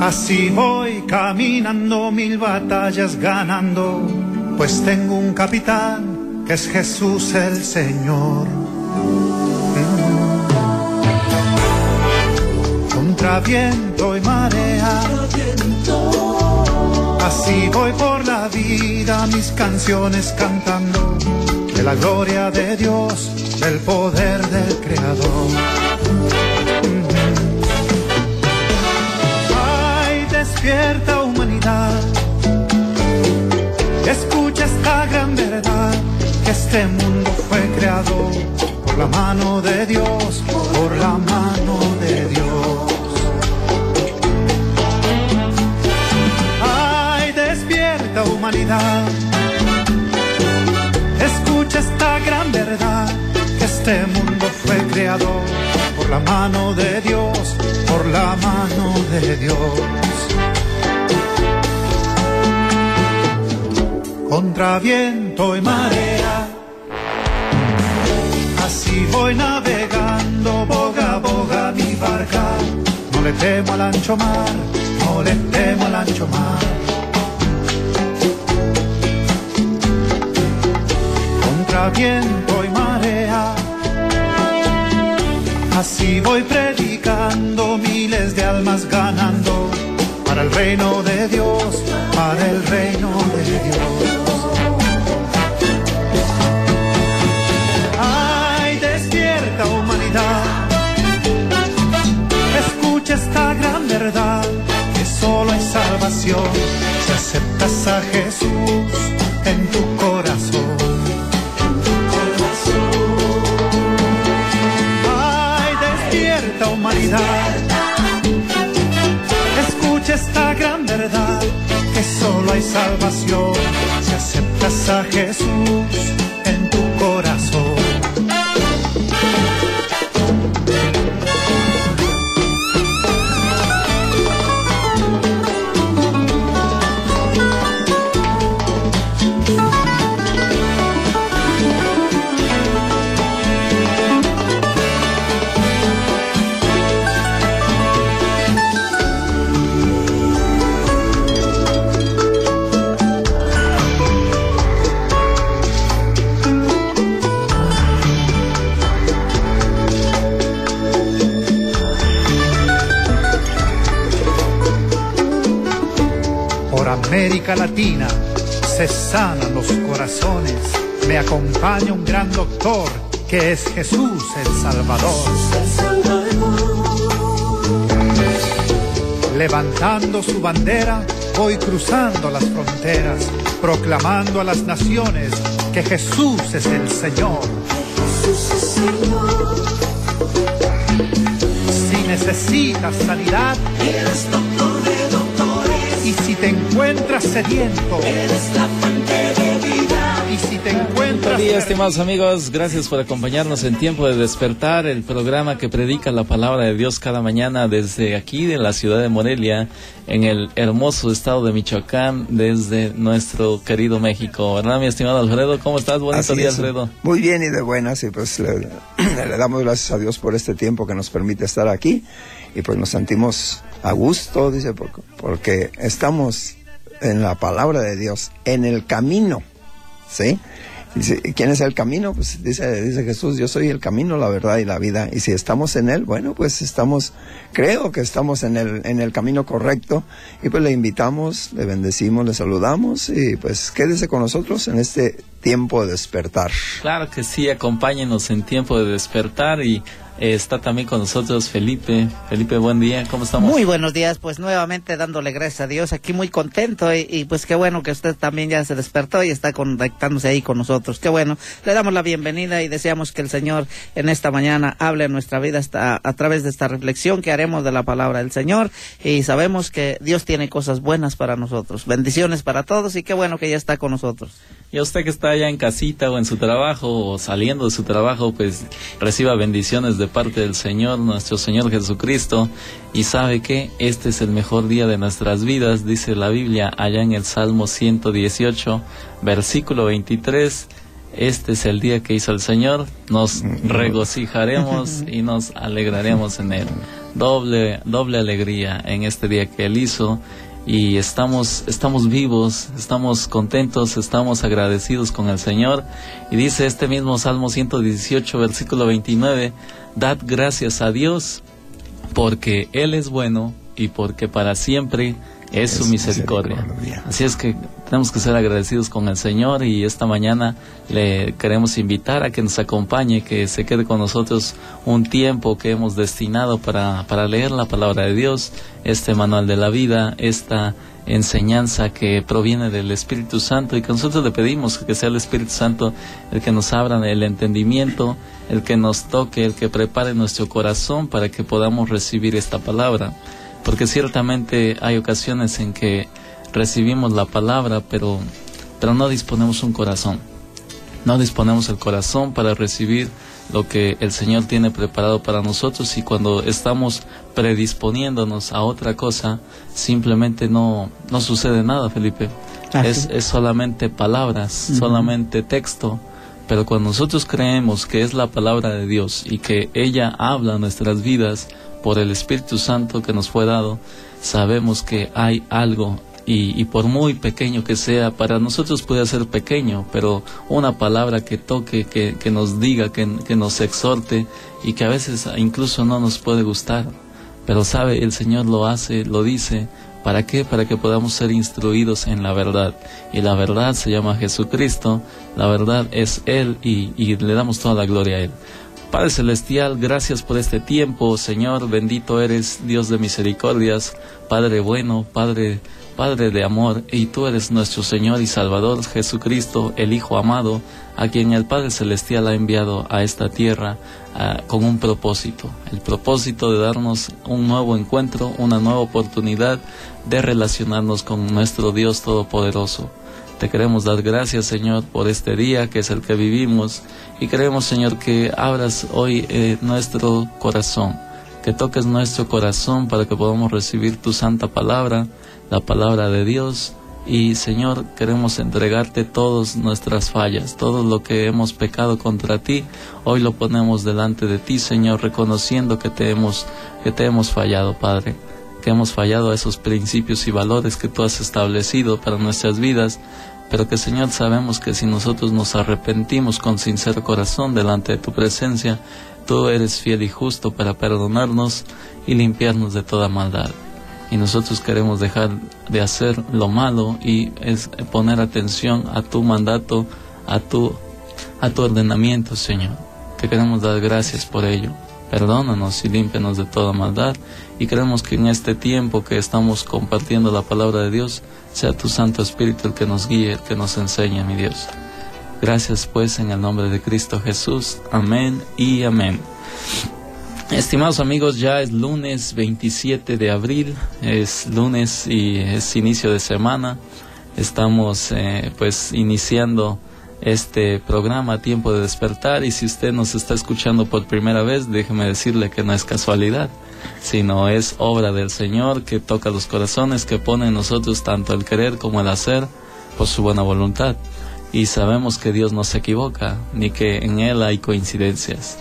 Así voy caminando, 1000 batallas ganando, pues tengo un capitán que es Jesús el Señor. Contra viento y marea, así voy por la vida, mis canciones cantando de la gloria de Dios, del poder del Creador. Despierta humanidad, escucha esta gran verdad, que este mundo fue creado por la mano de Dios, por la mano de Dios. Ay, despierta humanidad, escucha esta gran verdad, que este mundo fue creado por la mano de Dios, por la mano de Dios. Contra viento y marea, así voy navegando, boga, boga mi barca. No le temo al ancho mar, no le temo al ancho mar. Contra viento y marea, así voy predicando, miles de almas ganando, para el reino de Dios, para el reino de Dios. Ay, despierta humanidad, escucha esta gran verdad, que solo hay salvación si aceptas a Jesús en tu corazón. Ay, despierta humanidad, escucha esta gran verdad, que solo hay salvación si aceptas a Jesús en tu corazón. América Latina se sanan los corazones, me acompaña un gran doctor que es Jesús el Salvador. Levantando su bandera, voy cruzando las fronteras, proclamando a las naciones que Jesús es el Señor. Jesús es Señor. Si necesitas sanidad, eres doctor de doctores. Y si te encuentras sediento, eres la fuente de vida. Y si te encuentras... Buenos días, estimados amigos, gracias por acompañarnos en Tiempo de Despertar, el programa que predica la palabra de Dios cada mañana desde aquí, de la ciudad de Morelia, en el hermoso estado de Michoacán, desde nuestro querido México. ¿Verdad, mi estimado Alfredo? ¿Cómo estás? Bonito día, Alfredo. Muy bien y de buenas, y pues le damos gracias a Dios por este tiempo que nos permite estar aquí, y pues nos sentimos a gusto, dice, porque estamos en la palabra de Dios, en el camino, ¿sí? Dice, ¿quién es el camino? Pues dice Jesús, yo soy el camino, la verdad y la vida. Y si estamos en él, bueno, pues creo que estamos en el camino correcto. Y pues le invitamos, le bendecimos, le saludamos, y pues quédese con nosotros en este tiempo de despertar. Claro que sí, acompáñenos en Tiempo de Despertar. Y está también con nosotros Felipe. Felipe, buen día, ¿cómo estamos? Muy buenos días, pues nuevamente dándole gracias a Dios, aquí muy contento, y pues qué bueno que usted también ya se despertó y está conectándose ahí con nosotros. Qué bueno, le damos la bienvenida y deseamos que el Señor en esta mañana hable en nuestra vida a través de esta reflexión que haremos de la palabra del Señor, y sabemos que Dios tiene cosas buenas para nosotros. Bendiciones para todos, y qué bueno que ya está con nosotros. Y a usted que está allá en casita o en su trabajo o saliendo de su trabajo, pues reciba bendiciones de parte del Señor, nuestro Señor Jesucristo, y sabe que este es el mejor día de nuestras vidas, dice la Biblia allá en el Salmo 118, versículo 23, este es el día que hizo el Señor, nos regocijaremos y nos alegraremos en él. doble alegría en este día que Él hizo. Y estamos vivos, estamos contentos, estamos agradecidos con el Señor. Y dice este mismo Salmo 118, versículo 29, dad gracias a Dios, porque Él es bueno y porque para siempre es su misericordia. Así es que tenemos que ser agradecidos con el Señor, y esta mañana le queremos invitar a que nos acompañe, que se quede con nosotros un tiempo que hemos destinado para leer la palabra de Dios, este manual de la vida, esta enseñanza que proviene del Espíritu Santo, y que nosotros le pedimos que sea el Espíritu Santo el que nos abra el entendimiento, el que nos toque, el que prepare nuestro corazón para que podamos recibir esta palabra. Porque ciertamente hay ocasiones en que recibimos la palabra, pero no disponemos un corazón. No disponemos el corazón para recibir lo que el Señor tiene preparado para nosotros, y cuando estamos predisponiéndonos a otra cosa, simplemente no sucede nada, Felipe. Es solamente palabras, solamente texto. Pero cuando nosotros creemos que es la palabra de Dios y que ella habla en nuestras vidas por el Espíritu Santo que nos fue dado, sabemos que hay algo, y por muy pequeño que sea, para nosotros puede ser pequeño, pero una palabra que toque, que nos diga, que nos exhorte, y que a veces incluso no nos puede gustar, pero sabe, el Señor lo hace, lo dice. ¿Para qué? Para que podamos ser instruidos en la verdad. Y la verdad se llama Jesucristo, la verdad es Él, y le damos toda la gloria a Él. Padre Celestial, gracias por este tiempo, Señor, bendito eres, Dios de misericordias, Padre bueno, Padre de amor, y tú eres nuestro Señor y Salvador, Jesucristo, el Hijo amado, a quien el Padre Celestial ha enviado a esta tierra con un propósito, el propósito de darnos un nuevo encuentro, una nueva oportunidad de relacionarnos con nuestro Dios Todopoderoso. Te queremos dar gracias, Señor, por este día que es el que vivimos, y queremos, Señor, que abras hoy nuestro corazón, que toques nuestro corazón para que podamos recibir tu santa palabra, la palabra de Dios. Y, Señor, queremos entregarte todas nuestras fallas, todo lo que hemos pecado contra ti, hoy lo ponemos delante de ti, Señor, reconociendo que te hemos fallado, Padre, que hemos fallado a esos principios y valores que tú has establecido para nuestras vidas, pero que, Señor, sabemos que si nosotros nos arrepentimos con sincero corazón delante de tu presencia, tú eres fiel y justo para perdonarnos y limpiarnos de toda maldad. Y nosotros queremos dejar de hacer lo malo y poner atención a tu mandato, a tu ordenamiento, Señor. Te queremos dar gracias por ello. Perdónanos y límpianos de toda maldad, y queremos que en este tiempo que estamos compartiendo la palabra de Dios, sea tu Santo Espíritu el que nos guíe, el que nos enseñe, mi Dios. Gracias pues en el nombre de Cristo Jesús. Amén y amén. Estimados amigos, ya es lunes 27 de abril, es lunes y es inicio de semana. Estamos pues iniciando este programa Tiempo de Despertar, y si usted nos está escuchando por primera vez, déjeme decirle que no es casualidad, sino es obra del Señor que toca los corazones, que pone en nosotros tanto el querer como el hacer por su buena voluntad. Y sabemos que Dios no se equivoca, ni que en Él hay coincidencias.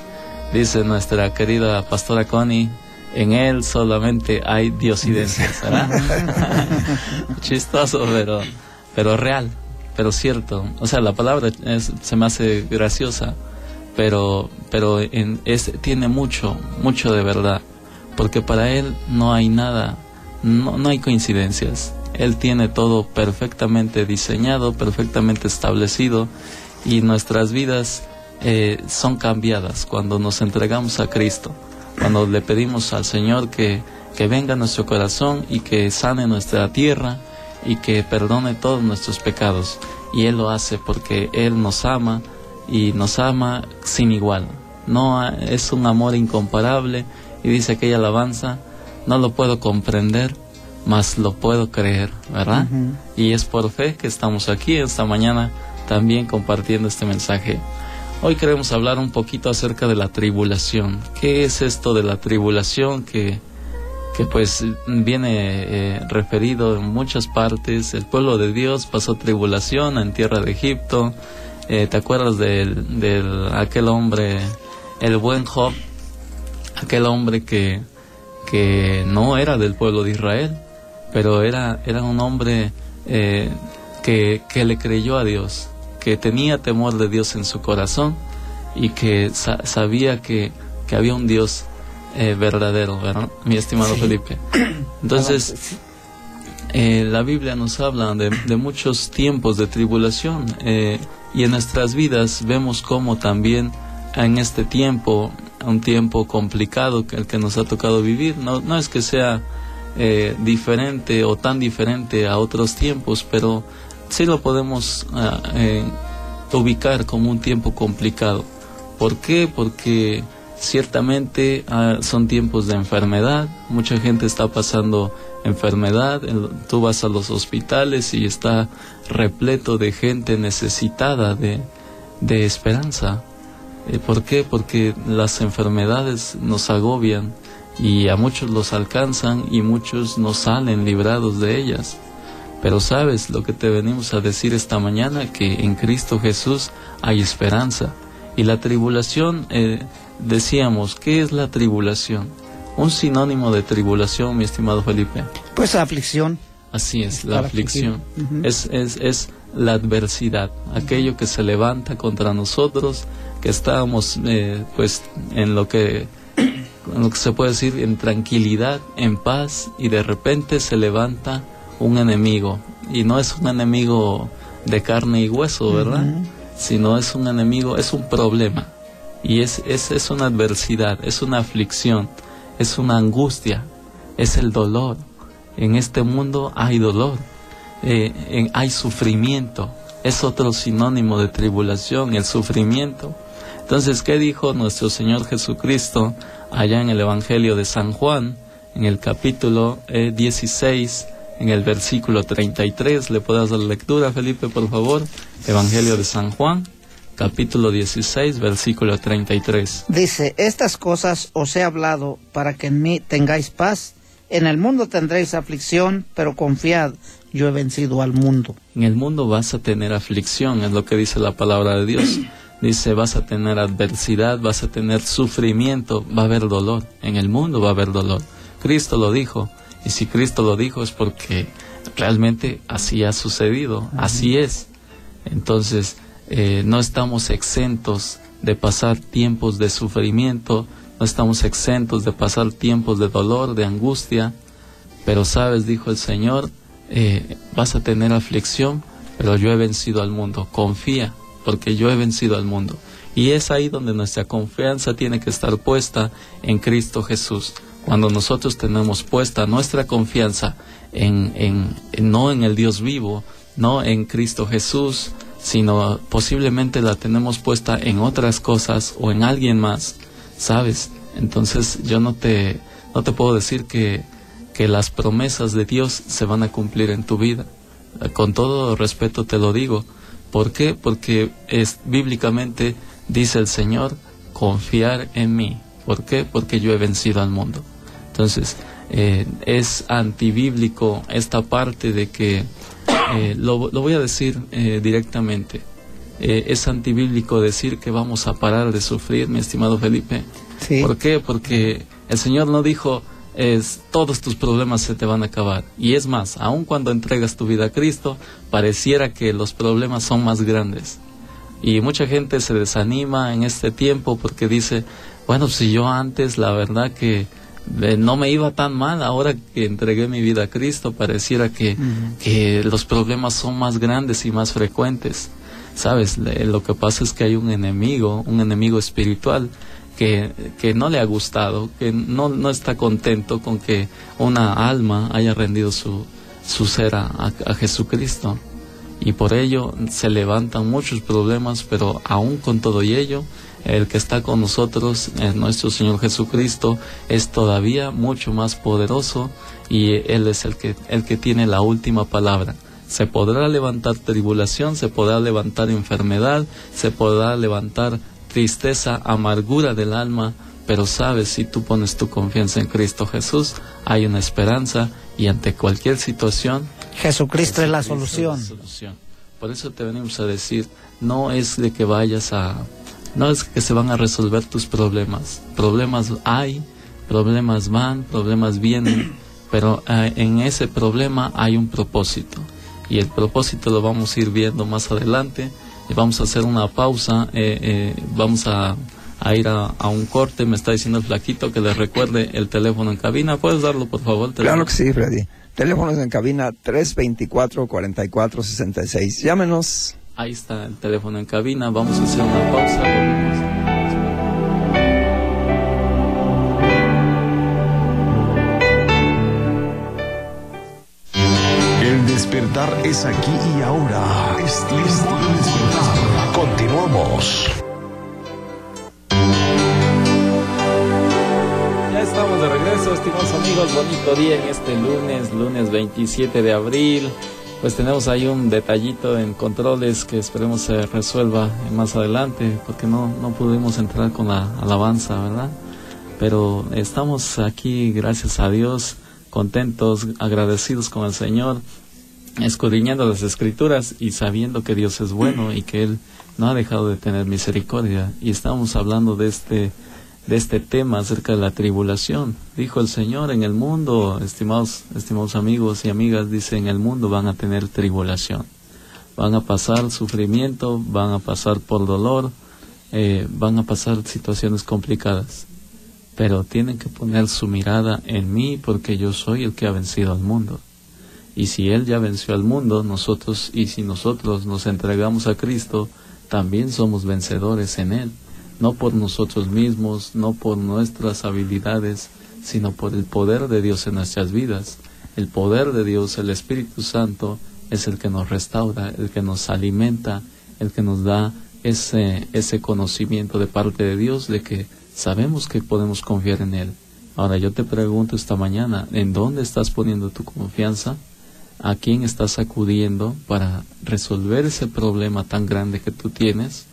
Dice nuestra querida pastora Connie, en Él solamente hay diosidencias, ¿verdad? Chistoso, pero real, pero cierto. O sea, la palabra se me hace graciosa, pero tiene mucho de verdad, porque para Él no hay nada, no hay coincidencias. Él tiene todo perfectamente diseñado, perfectamente establecido, y nuestras vidas son cambiadas cuando nos entregamos a Cristo, cuando le pedimos al Señor que venga a nuestro corazón y que sane nuestra tierra y que perdone todos nuestros pecados. Y Él lo hace porque Él nos ama, y nos ama sin igual. No es un amor incomparable, y dice aquella alabanza, no lo puedo comprender, mas lo puedo creer, ¿verdad? Y es por fe que estamos aquí esta mañana también compartiendo este mensaje. Hoy queremos hablar un poquito acerca de la tribulación. ¿Qué es esto de la tribulación? Que pues viene referido en muchas partes. El pueblo de Dios pasó tribulación en tierra de Egipto. ¿Te acuerdas de aquel hombre, el buen Job? Aquel hombre que que no era del pueblo de Israel, pero era un hombre que le creyó a Dios, que tenía temor de Dios en su corazón y que sabía que había un Dios verdadero, ¿verdad, mi estimado Felipe? Entonces, la Biblia nos habla de muchos tiempos de tribulación, y en nuestras vidas vemos cómo también en este tiempo, un tiempo complicado el que nos ha tocado vivir, no es que sea diferente o tan diferente a otros tiempos, pero sí lo podemos ubicar como un tiempo complicado. ¿Por qué? Porque ciertamente son tiempos de enfermedad, mucha gente está pasando enfermedad, tú vas a los hospitales y está repleto de gente necesitada de esperanza. ¿Por qué? Porque las enfermedades nos agobian y a muchos los alcanzan y muchos no salen librados de ellas. Pero sabes lo que te venimos a decir esta mañana, que en Cristo Jesús hay esperanza. Y la tribulación, decíamos, ¿qué es la tribulación? Un sinónimo de tribulación, mi estimado Felipe. Pues la aflicción. Así es, la aflicción. Es la adversidad, aquello que se levanta contra nosotros, que estábamos pues en lo que se puede decir en tranquilidad, en paz, y de repente se levanta un enemigo, y no es un enemigo de carne y hueso, ¿verdad? Sino es un enemigo, es un problema, y es una adversidad, es una aflicción, es una angustia, es el dolor. En este mundo hay dolor, hay sufrimiento, es otro sinónimo de tribulación, el sufrimiento. Entonces, ¿qué dijo nuestro Señor Jesucristo allá en el Evangelio de San Juan, en el capítulo 16, en el versículo 33? ¿Le puedes dar lectura, Felipe, por favor? Evangelio de San Juan, capítulo 16, versículo 33. Dice: estas cosas os he hablado para que en mí tengáis paz. En el mundo tendréis aflicción, pero confiad, yo he vencido al mundo. En el mundo vas a tener aflicción, es lo que dice la palabra de Dios. Dice, vas a tener adversidad, vas a tener sufrimiento, va a haber dolor. En el mundo va a haber dolor. Cristo lo dijo, y si Cristo lo dijo es porque realmente así ha sucedido, así es. Entonces, no estamos exentos de pasar tiempos de sufrimiento, no estamos exentos de pasar tiempos de dolor, de angustia, pero sabes, dijo el Señor, vas a tener aflicción, pero yo he vencido al mundo. Confía, porque yo he vencido al mundo. Y es ahí donde nuestra confianza tiene que estar puesta en Cristo Jesús. Cuando nosotros tenemos puesta nuestra confianza no en el Dios vivo, no en Cristo Jesús, sino posiblemente la tenemos puesta en otras cosas o en alguien más, ¿sabes? Entonces yo no te puedo decir que las promesas de Dios se van a cumplir en tu vida. Con todo respeto te lo digo. ¿Por qué? Porque bíblicamente dice el Señor, confiar en mí. ¿Por qué? Porque yo he vencido al mundo. Entonces, es antibíblico esta parte de que, lo voy a decir directamente, es antibíblico decir que vamos a parar de sufrir, mi estimado Felipe. Sí. ¿Por qué? Porque el Señor no dijo, todos tus problemas se te van a acabar. Y es más, aun cuando entregas tu vida a Cristo, pareciera que los problemas son más grandes. Y mucha gente se desanima en este tiempo porque dice, bueno, si yo antes la verdad que no me iba tan mal, ahora que entregué mi vida a Cristo, pareciera que los problemas son más grandes y más frecuentes. ¿Sabes? Lo que pasa es que hay un enemigo espiritual que no le ha gustado, que no está contento con que una alma haya rendido su ser a Jesucristo. Y por ello se levantan muchos problemas, pero aún con todo y ello, el que está con nosotros, nuestro Señor Jesucristo, es todavía mucho más poderoso, y Él es el que tiene la última palabra. Se podrá levantar tribulación, se podrá levantar enfermedad, se podrá levantar tristeza, amargura del alma, pero sabes, si tú pones tu confianza en Cristo Jesús, hay una esperanza, y ante cualquier situación, Jesucristo es la solución. Por eso te venimos a decir, no es de que no es que se van a resolver tus problemas. Problemas hay, Problemas van, problemas vienen, pero en ese problema hay un propósito. Y el propósito lo vamos a ir viendo más adelante. Vamos a hacer una pausa, vamos a ir a un corte. Me está diciendo el flaquito que les recuerde el teléfono en cabina. ¿Puedes darlo, por favor? Claro que sí, Freddy. Teléfonos en cabina 324-4466. Llámenos. Ahí está el teléfono en cabina. Vamos a hacer una pausa. Volvemos. El despertar es aquí y ahora. Es tiempo de despertar. Continuamos. Ya estamos de regreso, estimados amigos. Bonito día en este lunes 27 de abril. Pues tenemos ahí un detallito en controles que esperemos se resuelva más adelante, porque no pudimos entrar con la alabanza, ¿verdad? Pero estamos aquí, gracias a Dios, contentos, agradecidos con el Señor, escudriñando las Escrituras y sabiendo que Dios es bueno y que Él no ha dejado de tener misericordia. Y estamos hablando de este tema acerca de la tribulación. Dijo el Señor: en el mundo, estimados amigos y amigas, dice, en el mundo van a tener tribulación, van a pasar sufrimiento, van a pasar por dolor, van a pasar situaciones complicadas, pero tienen que poner su mirada en mí, porque yo soy el que ha vencido al mundo. Y si Él ya venció al mundo, si nosotros nos entregamos a Cristo, también somos vencedores en Él. No por nosotros mismos, no por nuestras habilidades, sino por el poder de Dios en nuestras vidas. El poder de Dios, el Espíritu Santo, es el que nos restaura, el que nos alimenta, el que nos da ese conocimiento de parte de Dios, de que sabemos que podemos confiar en Él. Ahora yo te pregunto esta mañana, ¿en dónde estás poniendo tu confianza? ¿A quién estás acudiendo para resolver ese problema tan grande que tú tienes?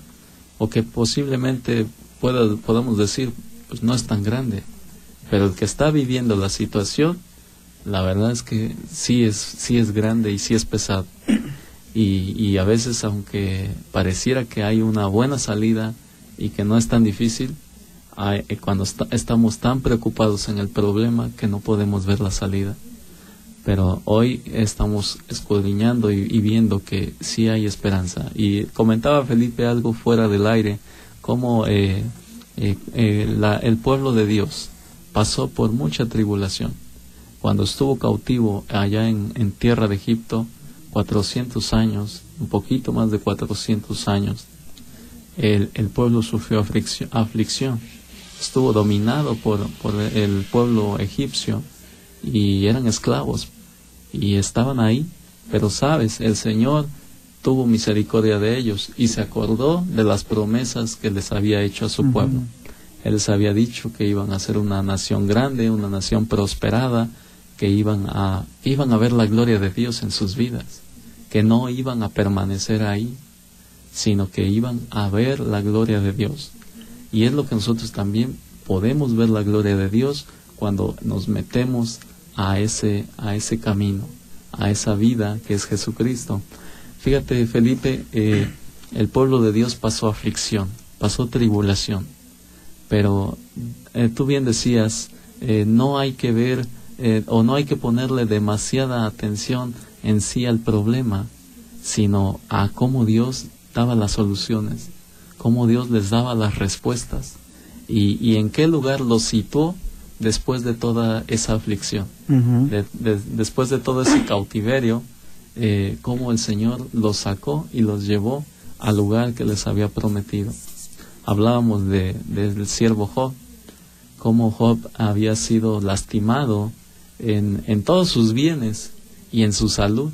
O que posiblemente podamos decir, pues no es tan grande, pero el que está viviendo la situación, la verdad es que sí es grande y sí es pesado. Y a veces, aunque pareciera que hay una buena salida y que no es tan difícil, cuando estamos tan preocupados en el problema que no podemos ver la salida. Pero hoy estamos escudriñando y viendo que sí hay esperanza. Y comentaba Felipe algo fuera del aire, cómo el pueblo de Dios pasó por mucha tribulación. Cuando estuvo cautivo allá en tierra de Egipto, 400 años, un poquito más de 400 años, el pueblo sufrió aflicción. Estuvo dominado por el pueblo egipcio, y eran esclavos y estaban ahí, pero sabes, el Señor tuvo misericordia de ellos y se acordó de las promesas que les había hecho a su pueblo. Él les había dicho que iban a ser una nación grande, una nación prosperada, que iban a ver la gloria de Dios en sus vidas, que no iban a permanecer ahí, sino que iban a ver la gloria de Dios. Y es lo que nosotros también podemos ver, la gloria de Dios, cuando nos metemos a ese camino, a esa vida que es Jesucristo. Fíjate, Felipe, el pueblo de Dios pasó aflicción, pasó tribulación, pero tú bien decías, no hay que ver o no hay que ponerle demasiada atención en sí al problema, sino a cómo Dios daba las soluciones, cómo Dios les daba las respuestas, y en qué lugar los situó después de toda esa aflicción, después de todo ese cautiverio, cómo el Señor los sacó y los llevó al lugar que les había prometido. Hablábamos del siervo Job, cómo Job había sido lastimado en todos sus bienes y en su salud.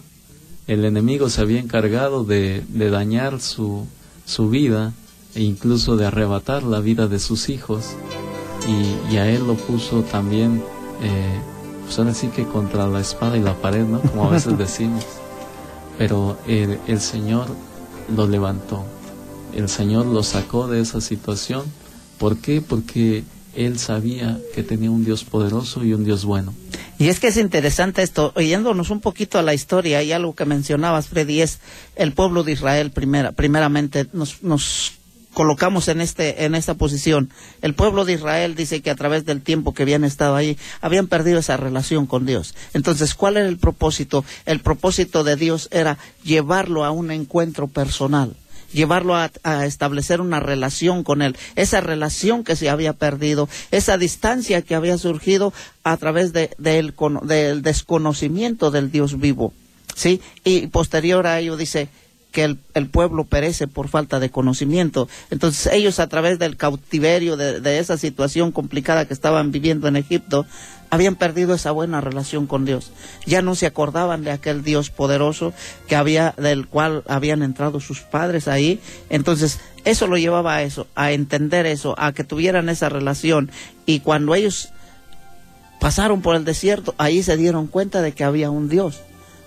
El enemigo se había encargado de dañar su vida e incluso de arrebatar la vida de sus hijos, y a él lo puso también, pues ahora sí que contra la espada y la pared, ¿no? Como a veces decimos. Pero el Señor lo levantó, el Señor lo sacó de esa situación. ¿Por qué? Porque Él sabía que tenía un Dios poderoso y un Dios bueno. Y es que es interesante esto, oyéndonos un poquito a la historia, y algo que mencionabas, Freddy, es el pueblo de Israel primeramente nos colocamos en esta posición. El pueblo de Israel dice que a través del tiempo que habían estado ahí, habían perdido esa relación con Dios. Entonces, ¿cuál era el propósito? El propósito de Dios era llevarlo a un encuentro personal, llevarlo a establecer una relación con Él, esa relación que se había perdido, esa distancia que había surgido a través del desconocimiento del Dios vivo, ¿sí? Y posterior a ello dice que el pueblo perece por falta de conocimiento. Entonces ellos, a través del cautiverio, de esa situación complicada que estaban viviendo en Egipto, habían perdido esa buena relación con Dios. Ya no se acordaban de aquel Dios poderoso del cual habían entrado sus padres ahí. Entonces eso lo llevaba a eso, a entender eso, a que tuvieran esa relación. Y cuando ellos pasaron por el desierto, ahí se dieron cuenta de que había un Dios.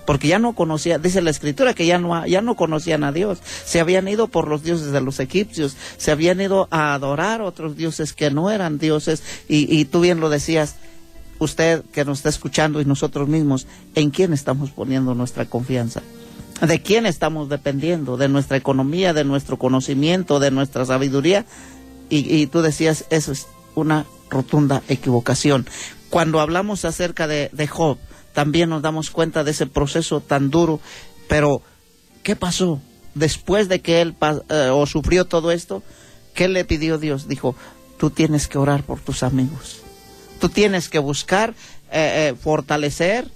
Porque ya no conocían, dice la Escritura, que ya no conocían a Dios. Se habían ido por los dioses de los egipcios, se habían ido a adorar a otros dioses que no eran dioses. Y tú bien lo decías, usted que nos está escuchando y nosotros mismos, ¿en quién estamos poniendo nuestra confianza? ¿De quién estamos dependiendo? ¿De nuestra economía, de nuestro conocimiento, de nuestra sabiduría? Y tú decías, eso es una rotunda equivocación. Cuando hablamos acerca de Job, también nos damos cuenta de ese proceso tan duro. Pero, ¿qué pasó? Después de que él sufrió todo esto, ¿qué le pidió Dios? Dijo, tú tienes que orar por tus amigos. Tú tienes que buscar fortalecer,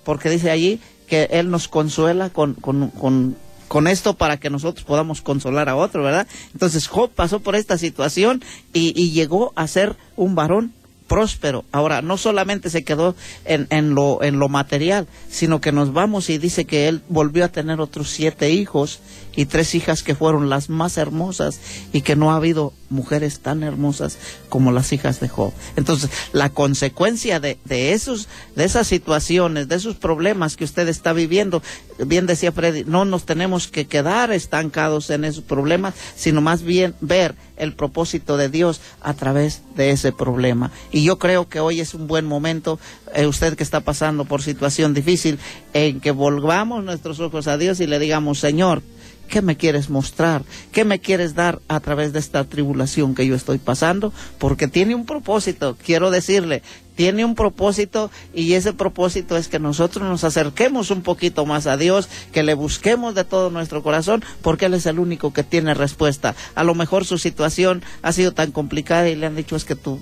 porque dice allí que Él nos consuela con esto para que nosotros podamos consolar a otro, ¿verdad? Entonces Job pasó por esta situación y llegó a ser un varón próspero. Ahora, no solamente se quedó en lo material, sino que nos vamos y dice que él volvió a tener otros 7 hijos y 3 hijas que fueron las más hermosas, y que no ha habido mujeres tan hermosas como las hijas de Job. Entonces, la consecuencia de esas situaciones, de esos problemas que usted está viviendo, bien decía Freddy, no nos tenemos que quedar estancados en esos problemas, sino más bien ver el propósito de Dios a través de ese problema. Y yo creo que hoy es un buen momento, usted que está pasando por situación difícil, en que volvamos nuestros ojos a Dios y le digamos, Señor, ¿qué me quieres mostrar? ¿Qué me quieres dar a través de esta tribulación que yo estoy pasando? Porque tiene un propósito, quiero decirle, tiene un propósito, y ese propósito es que nosotros nos acerquemos un poquito más a Dios, que le busquemos de todo nuestro corazón, porque Él es el único que tiene respuesta. A lo mejor su situación ha sido tan complicada y le han dicho es que tu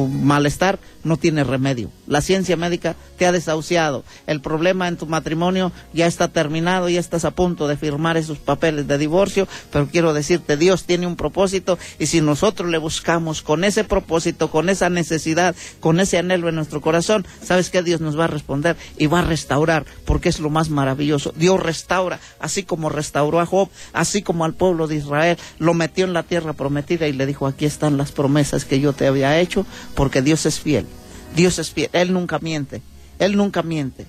malestar no tiene remedio. La ciencia médica te ha desahuciado. El problema en tu matrimonio ya está terminado, ya estás a punto de firmar esos papeles de divorcio, pero quiero decirte, Dios tiene un propósito, y si nosotros le buscamos con ese propósito, con esa necesidad, con ese anhelo en nuestro corazón, ¿sabes qué? Dios nos va a responder y va a restaurar, porque es lo más maravilloso. Dios restaura, así como restauró a Job, así como al pueblo de Israel, lo metió en la tierra prometida y le dijo, aquí están las promesas que yo te había hecho, porque Dios es fiel. Dios es fiel, Él nunca miente, Él nunca miente.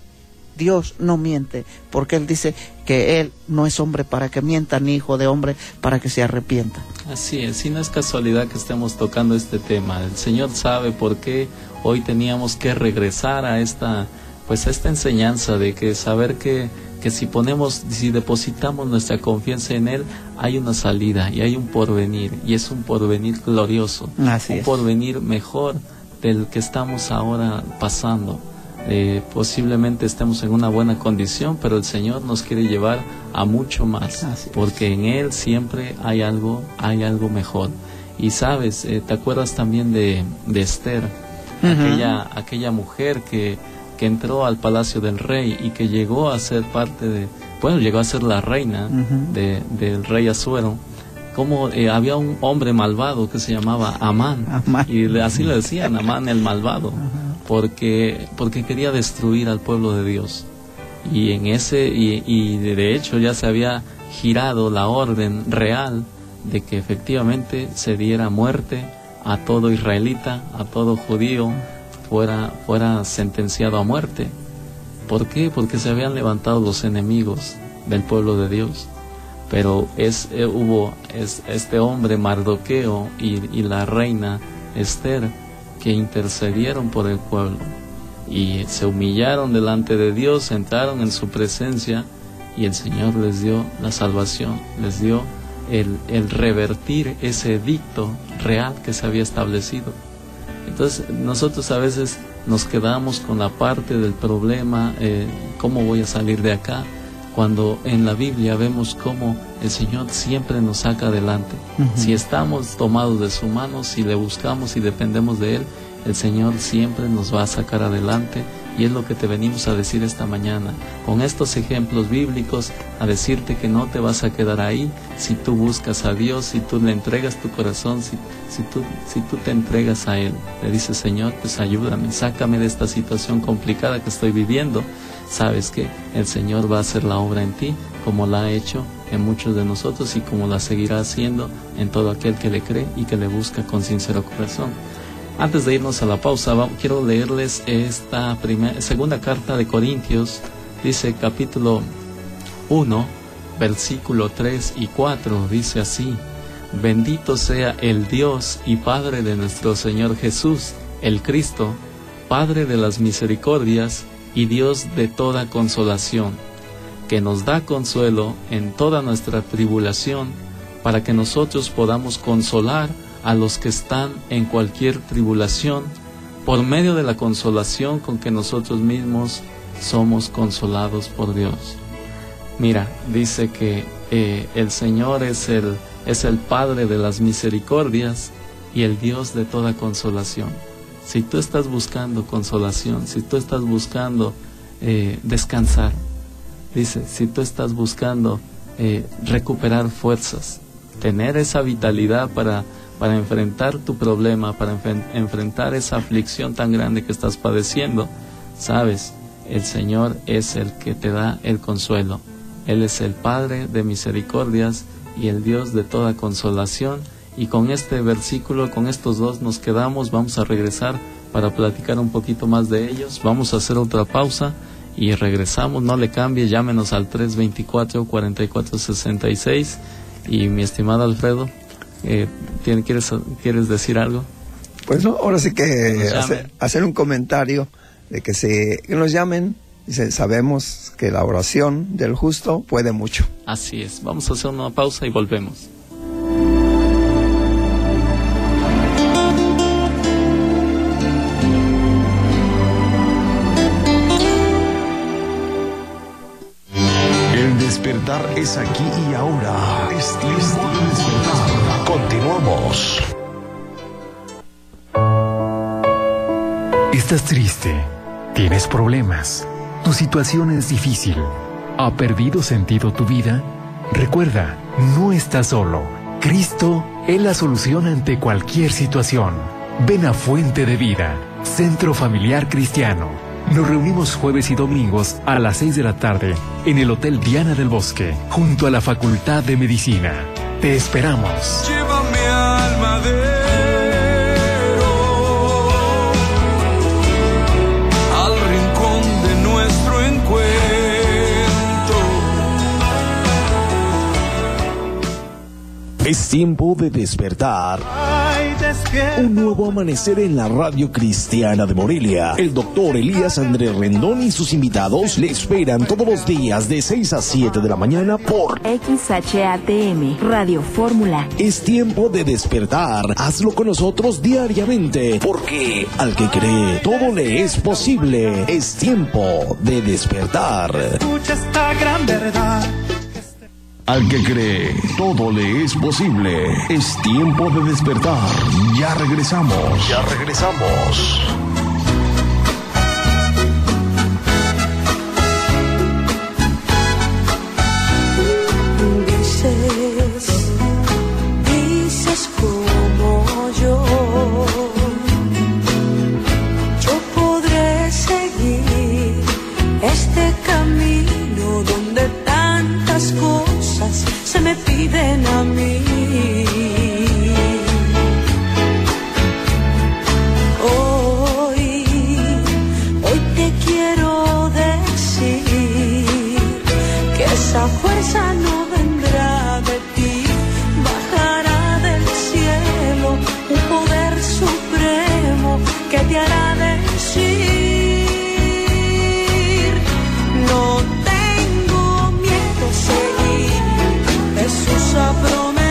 Dios no miente, porque Él dice que Él no es hombre para que mienta, ni hijo de hombre para que se arrepienta. Así es, y no es casualidad que estemos tocando este tema. El Señor sabe por qué hoy teníamos que regresar a esta enseñanza de que saber que si depositamos nuestra confianza en Él, hay una salida y hay un porvenir, y es un porvenir glorioso, un porvenir mejor del que estamos ahora pasando. Posiblemente estemos en una buena condición, pero el Señor nos quiere llevar a mucho más, porque en Él siempre hay algo mejor. Y sabes, ¿te acuerdas también de Esther? Aquella mujer que entró al palacio del rey y que llegó a ser llegó a ser la reina del rey Asuero. Como había un hombre malvado que se llamaba Amán. Y así le decían, Amán el malvado, porque quería destruir al pueblo de Dios. Y de hecho ya se había girado la orden real de que efectivamente se diera muerte a todo israelita, a todo judío, fuera sentenciado a muerte. ¿Por qué? Porque se habían levantado los enemigos del pueblo de Dios. Pero hubo este hombre Mardoqueo y la reina Esther que intercedieron por el pueblo y se humillaron delante de Dios, entraron en su presencia, y el Señor les dio la salvación, les dio el revertir ese edicto real que se había establecido. Entonces nosotros a veces nos quedamos con la parte del problema, ¿cómo voy a salir de acá? Cuando en la Biblia vemos cómo el Señor siempre nos saca adelante. Si estamos tomados de su mano, si le buscamos y dependemos de Él, el Señor siempre nos va a sacar adelante. Y es lo que te venimos a decir esta mañana, con estos ejemplos bíblicos, a decirte que no te vas a quedar ahí si tú buscas a Dios, si tú le entregas tu corazón, si tú te entregas a Él. Le dices, Señor, pues ayúdame, sácame de esta situación complicada que estoy viviendo. Sabes que el Señor va a hacer la obra en ti, como la ha hecho en muchos de nosotros y como la seguirá haciendo en todo aquel que le cree y que le busca con sincero corazón. Antes de irnos a la pausa, quiero leerles esta segunda carta de Corintios. Dice capítulo 1, versículo 3 y 4, dice así: bendito sea el Dios y Padre de nuestro Señor Jesús, el Cristo, Padre de las misericordias y Dios de toda consolación, que nos da consuelo en toda nuestra tribulación, para que nosotros podamos consolar a los que están en cualquier tribulación, por medio de la consolación con que nosotros mismos somos consolados por Dios. Mira, dice que el Señor es el Padre de las misericordias y el Dios de toda consolación. Si tú estás buscando consolación, si tú estás buscando descansar, dice, si tú estás buscando recuperar fuerzas, tener esa vitalidad para enfrentar tu problema, para enfrentar esa aflicción tan grande que estás padeciendo, sabes, el Señor es el que te da el consuelo. Él es el Padre de misericordias y el Dios de toda consolación. Y con este versículo, con estos dos nos quedamos. Vamos a regresar para platicar un poquito más de ellos. Vamos a hacer otra pausa y regresamos. No le cambie, llámenos al 324-4466. Y mi estimado Alfredo, ¿quieres decir algo? Pues no, ahora sí que hacer un comentario de que nos llamen. Dice, sabemos que la oración del justo puede mucho. Así es, vamos a hacer una pausa y volvemos. El despertar es aquí y ahora. Es tiempo de despertar. Continuamos. ¿Estás triste? ¿Tienes problemas? ¿Tu situación es difícil? ¿Ha perdido sentido tu vida? Recuerda, no estás solo. Cristo es la solución ante cualquier situación. Ven a Fuente de Vida, Centro Familiar Cristiano. Nos reunimos jueves y domingos a las 6 de la tarde en el Hotel Diana del Bosque, junto a la Facultad de Medicina. Te esperamos. Llévame al madero, al rincón de nuestro encuentro. Es tiempo de despertar. Un nuevo amanecer en la radio cristiana de Morelia. El doctor Elías Andrés Rendón y sus invitados le esperan todos los días de 6 a 7 de la mañana por XHATM, Radio Fórmula. Es tiempo de despertar. Hazlo con nosotros diariamente, porque al que cree, todo le es posible. Es tiempo de despertar. Escucha esta gran verdad. Al que cree, todo le es posible. Es tiempo de despertar. Ya regresamos. Ya regresamos. Dices como yo podré seguir este camino donde tantas cosas se me piden a mí. Hoy te quiero decir que esa fuerza no vendrá de ti, bajará del cielo un poder supremo que te hará decir: no tengo miedo a seguir. Jesús ha prometido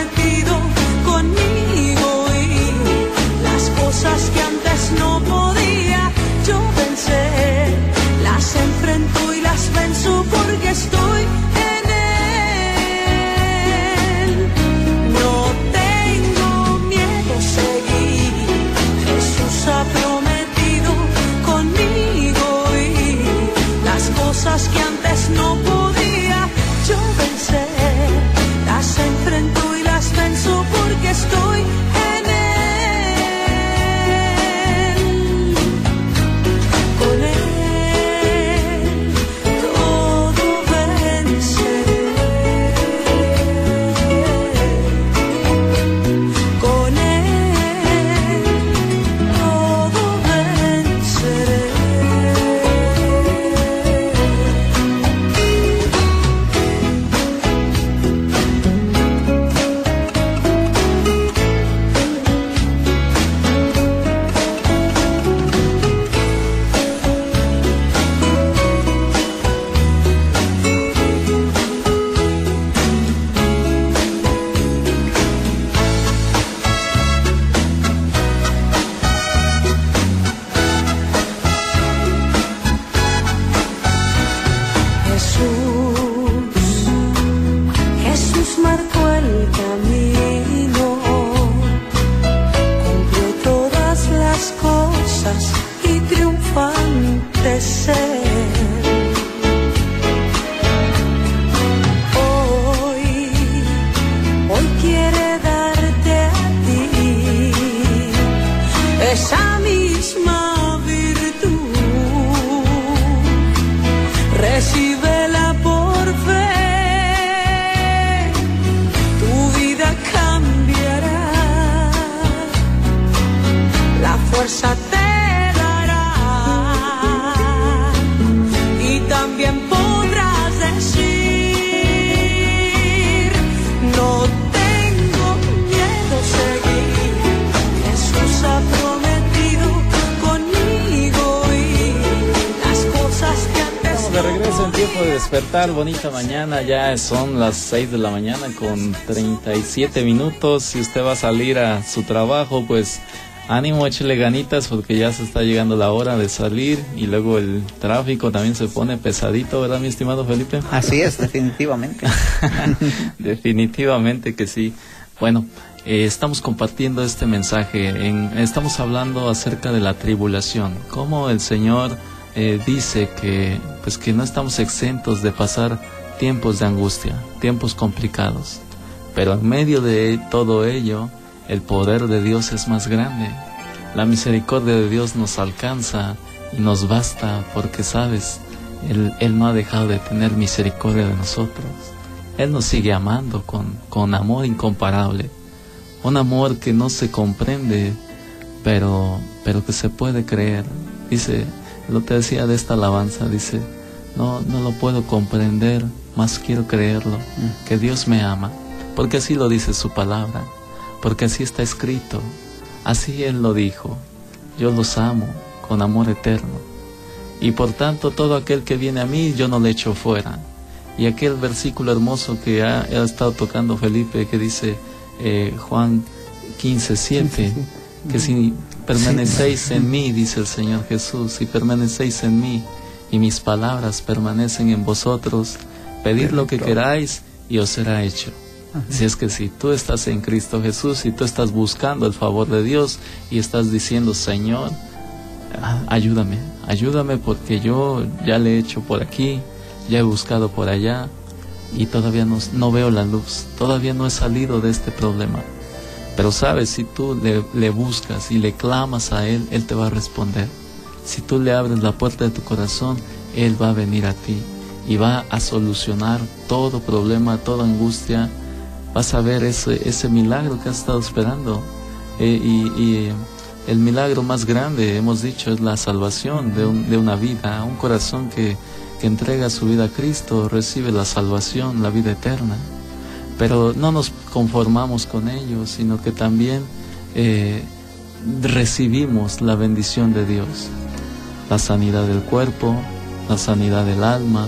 despertar, bonita mañana, ya son las 6 de la mañana con 37 minutos. Si usted va a salir a su trabajo, pues ánimo, échele ganitas porque ya se está llegando la hora de salir y luego el tráfico también se pone pesadito, ¿verdad, mi estimado Felipe? Así es, definitivamente. Definitivamente que sí. Bueno, estamos compartiendo este mensaje, estamos hablando acerca de la tribulación, cómo el Señor dice que no estamos exentos de pasar tiempos de angustia, tiempos complicados, pero en medio de todo ello, el poder de Dios es más grande. La misericordia de Dios nos alcanza y nos basta porque, sabes, Él no ha dejado de tener misericordia de nosotros. Él nos sigue amando con amor incomparable, un amor que no se comprende, pero que se puede creer. Dice, lo que decía de esta alabanza, dice, no lo puedo comprender, mas quiero creerlo, que Dios me ama, porque así lo dice su palabra, porque así está escrito, así Él lo dijo, yo los amo con amor eterno, y por tanto todo aquel que viene a mí yo no le echo fuera. Y aquel versículo hermoso que ha estado tocando Felipe, que dice Juan 15:7, que si permanecéis en mí, dice el Señor Jesús, si permanecéis en mí y mis palabras permanecen en vosotros, pedid lo que queráis y os será hecho. Si es que si tú estás en Cristo Jesús, si tú estás buscando el favor de Dios y estás diciendo, Señor, ayúdame porque yo ya le he hecho por aquí, ya he buscado por allá y todavía no veo la luz, todavía no he salido de este problema. Pero sabes, si tú le buscas y le clamas a Él, Él te va a responder. Si tú le abres la puerta de tu corazón, Él va a venir a ti y va a solucionar todo problema, toda angustia. Vas a ver ese milagro que has estado esperando. Y el milagro más grande, hemos dicho, es la salvación de una vida. Un corazón que entrega su vida a Cristo recibe la salvación, la vida eterna. Pero no nos conformamos con ello, sino que también recibimos la bendición de Dios, la sanidad del cuerpo, la sanidad del alma,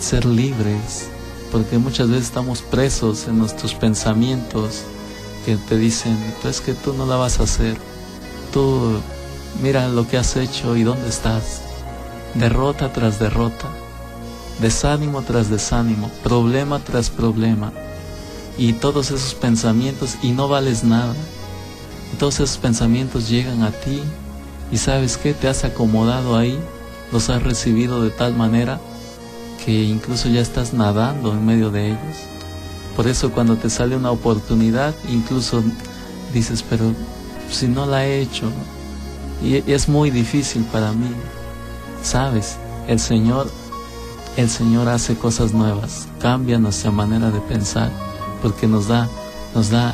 ser libres, porque muchas veces estamos presos en nuestros pensamientos que te dicen, pues que tú no la vas a hacer, tú mira lo que has hecho y dónde estás, derrota tras derrota, desánimo tras desánimo, problema tras problema. Y todos esos pensamientos, y no vales nada, todos esos pensamientos llegan a ti y ¿sabes qué? Te has acomodado ahí, los has recibido de tal manera que incluso ya estás nadando en medio de ellos. Por eso cuando te sale una oportunidad, incluso dices, pero si no la he hecho, y es muy difícil para mí. ¿Sabes? El Señor hace cosas nuevas, cambia nuestra manera de pensar, porque nos da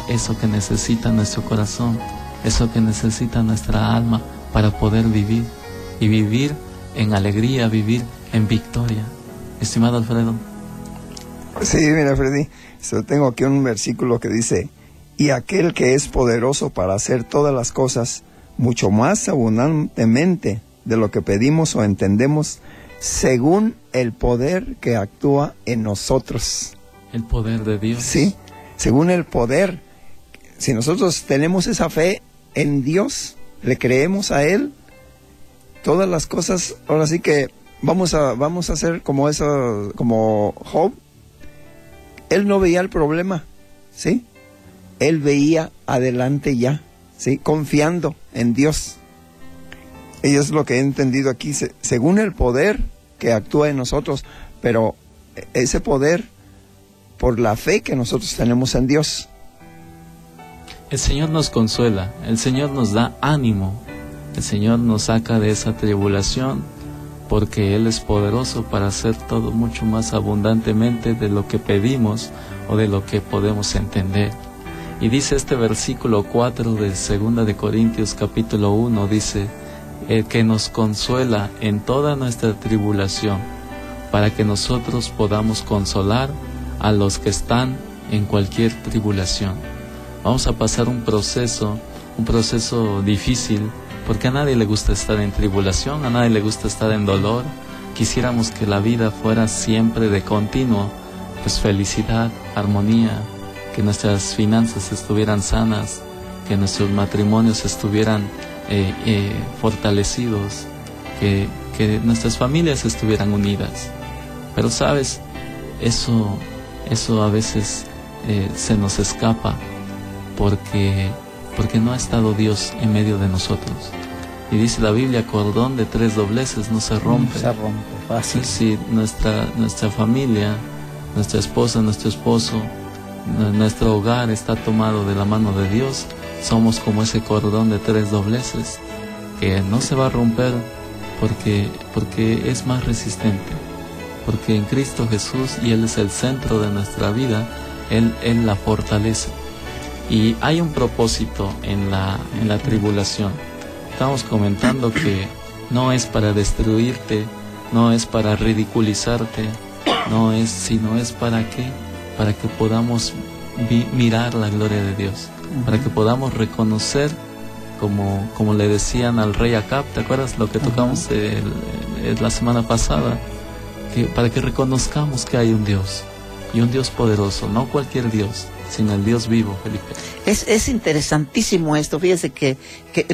eso que necesita nuestro corazón, eso que necesita nuestra alma para poder vivir, y vivir en alegría, vivir en victoria. Estimado Alfredo. Sí, mira, Freddy, tengo aquí un versículo que dice, y aquel que es poderoso para hacer todas las cosas, mucho más abundantemente de lo que pedimos o entendemos, según el poder que actúa en nosotros. El poder de Dios. Sí, según el poder. Si nosotros tenemos esa fe en Dios, le creemos a Él, todas las cosas, ahora sí que vamos a hacer como Job. Él no veía el problema, ¿sí? Él veía adelante ya, ¿sí? Confiando en Dios. Y es lo que he entendido aquí, según el poder que actúa en nosotros, pero ese poder por la fe que nosotros tenemos en Dios. El Señor nos consuela, el Señor nos da ánimo, el Señor nos saca de esa tribulación, porque Él es poderoso para hacer todo mucho más abundantemente de lo que pedimos o de lo que podemos entender. Y dice este versículo 4 de 2 de Corintios capítulo 1, dice, el que nos consuela en toda nuestra tribulación, para que nosotros podamos consolar a los que están en cualquier tribulación. Vamos a pasar un proceso difícil, porque a nadie le gusta estar en tribulación, a nadie le gusta estar en dolor. quisiéramos que la vida fuera siempre de continuo, pues felicidad, armonía, que nuestras finanzas estuvieran sanas, que nuestros matrimonios estuvieran fortalecidos, que nuestras familias estuvieran unidas. Pero sabes, eso a veces se nos escapa porque no ha estado Dios en medio de nosotros. Y dice la Biblia, cordón de 3 dobleces no se rompe. Se rompe fácil. Si nuestra familia, nuestra esposa, nuestro esposo, nuestro hogar está tomado de la mano de Dios, somos como ese cordón de 3 dobleces que no se va a romper porque es más resistente, porque en Cristo Jesús, y Él es el centro de nuestra vida, Él la fortalece. Y hay un propósito en la tribulación. Estamos comentando que no es para destruirte, no es para ridiculizarte, sino es para que podamos mirar la gloria de Dios, para que podamos reconocer, como le decían al rey Acab, ¿te acuerdas lo que tocamos la semana pasada? Para que reconozcamos que hay un Dios, y un Dios poderoso, no cualquier Dios, sino el Dios vivo, Felipe. Es interesantísimo esto, fíjese que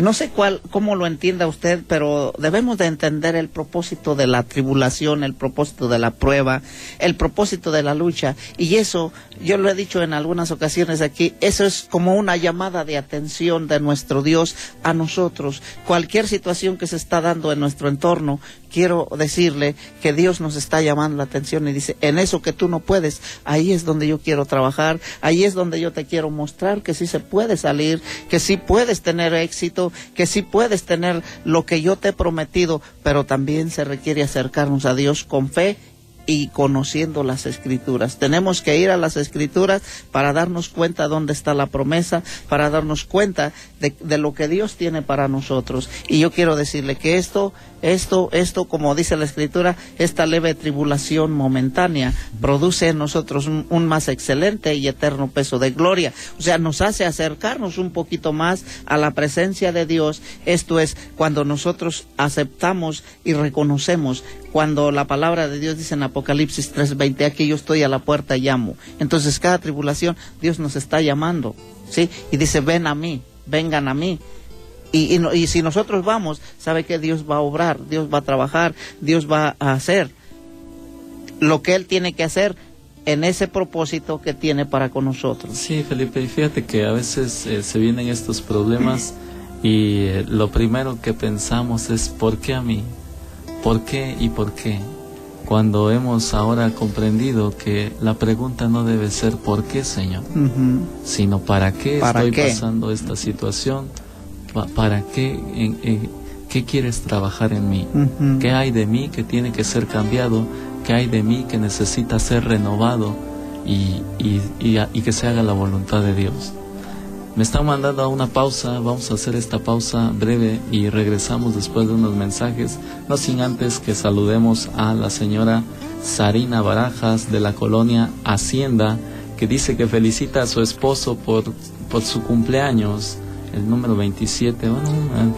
no sé cómo lo entienda usted, pero debemos de entender el propósito de la tribulación, el propósito de la prueba, el propósito de la lucha, y eso, yo lo he dicho en algunas ocasiones aquí, eso es como una llamada de atención de nuestro Dios a nosotros. Cualquier situación que se está dando en nuestro entorno, quiero decirle que Dios nos está llamando la atención y dice, en eso que tú no puedes, ahí es donde yo quiero trabajar, ahí es donde yo te quiero mostrar que sí se puede salir, que sí puedes tener éxito, que sí puedes tener lo que yo te he prometido, pero también se requiere acercarnos a Dios con fe y conociendo las Escrituras. Tenemos que ir a las Escrituras para darnos cuenta dónde está la promesa, para darnos cuenta de lo que Dios tiene para nosotros. Y yo quiero decirle que esto, como dice la Escritura, esta leve tribulación momentánea produce en nosotros un más excelente y eterno peso de gloria. O sea, nos hace acercarnos un poquito más a la presencia de Dios. Esto es cuando nosotros aceptamos y reconocemos, cuando la palabra de Dios dice en Apocalipsis 3:20, aquí yo estoy a la puerta y llamo. Entonces cada tribulación Dios nos está llamando, ¿sí? Y dice, ven a mí, vengan a mí. Y si nosotros vamos, sabe que Dios va a obrar, Dios va a trabajar, Dios va a hacer lo que Él tiene que hacer en ese propósito que tiene para con nosotros. Sí, Felipe, y fíjate que a veces se vienen estos problemas y lo primero que pensamos es, ¿por qué a mí? ¿Por qué y por qué? Cuando hemos ahora comprendido que la pregunta no debe ser ¿por qué, Señor? Sino ¿para qué estoy pasando esta situación? ¿Para qué? ¿Qué quieres trabajar en mí? ¿Qué hay de mí que tiene que ser cambiado? ¿Qué hay de mí que necesita ser renovado? Y que se haga la voluntad de Dios. Me están mandando a una pausa, vamos a hacer esta pausa breve y regresamos después de unos mensajes, no sin antes que saludemos a la señora Sarina Barajas de la colonia Hacienda, que dice que felicita a su esposo por su cumpleaños, el número 27,